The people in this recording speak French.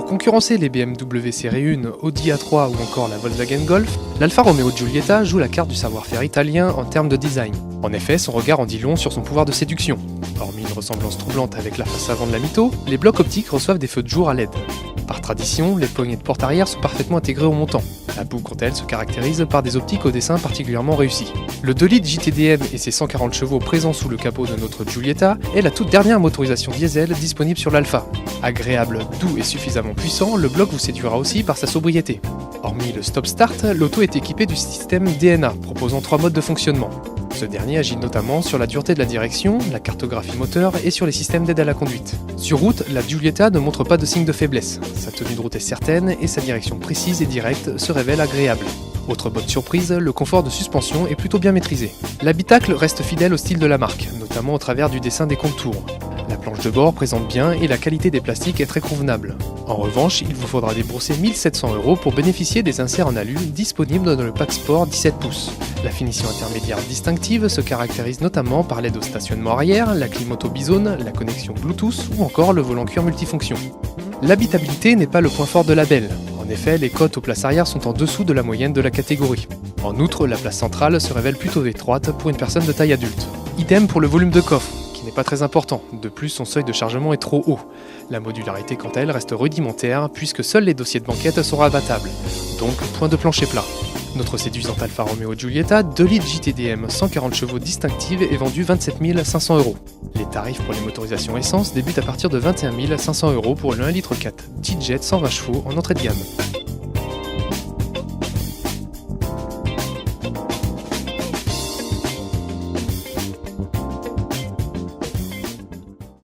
concurrencer les BMW série 1, Audi A3 ou encore la Volkswagen Golf, l'Alfa Romeo Giulietta joue la carte du savoir-faire italien en termes de design. En effet, son regard en dit long sur son pouvoir de séduction. Hormis une ressemblance troublante avec la face avant de la Mito, les blocs optiques reçoivent des feux de jour à LED. Par tradition, les poignées de porte arrière sont parfaitement intégrées au montant. La boue, quant à elle, se caractérise par des optiques au dessin particulièrement réussis. Le 2 litres JTDM et ses 140 chevaux présents sous le capot de notre Giulietta est la toute dernière motorisation diesel disponible sur l'Alfa. Agréable, doux et suffisamment puissant, le bloc vous séduira aussi par sa sobriété. Hormis le stop-start, l'auto est équipée du système DNA, proposant 3 modes de fonctionnement. Ce dernier agit notamment sur la dureté de la direction, la cartographie moteur et sur les systèmes d'aide à la conduite. Sur route, la Giulietta ne montre pas de signe de faiblesse. Sa tenue de route est certaine et sa direction précise et directe se révèle agréable. Autre bonne surprise, le confort de suspension est plutôt bien maîtrisé. L'habitacle reste fidèle au style de la marque, notamment au travers du dessin des contours. La planche de bord présente bien et la qualité des plastiques est très convenable. En revanche, il vous faudra débourser 1 700 € pour bénéficier des inserts en alu disponibles dans le pack sport 17 pouces. La finition intermédiaire distinctive se caractérise notamment par l'aide au stationnement arrière, la clim auto bizone, la connexion Bluetooth ou encore le volant cuir multifonction. L'habitabilité n'est pas le point fort de la belle. En effet, les cotes aux places arrière sont en dessous de la moyenne de la catégorie. En outre, la place centrale se révèle plutôt étroite pour une personne de taille adulte. Idem pour le volume de coffre, qui n'est pas très important. De plus, son seuil de chargement est trop haut. La modularité, quant à elle, reste rudimentaire puisque seuls les dossiers de banquette seront abattables. Donc, point de plancher plat. Notre séduisante Alfa Romeo Giulietta 2 litres JTDM 140 chevaux distinctive est vendue 27 500 €. Les tarifs pour les motorisations essence débutent à partir de 21 500 € pour le 1 litre 4 G-Jet 120 chevaux en entrée de gamme.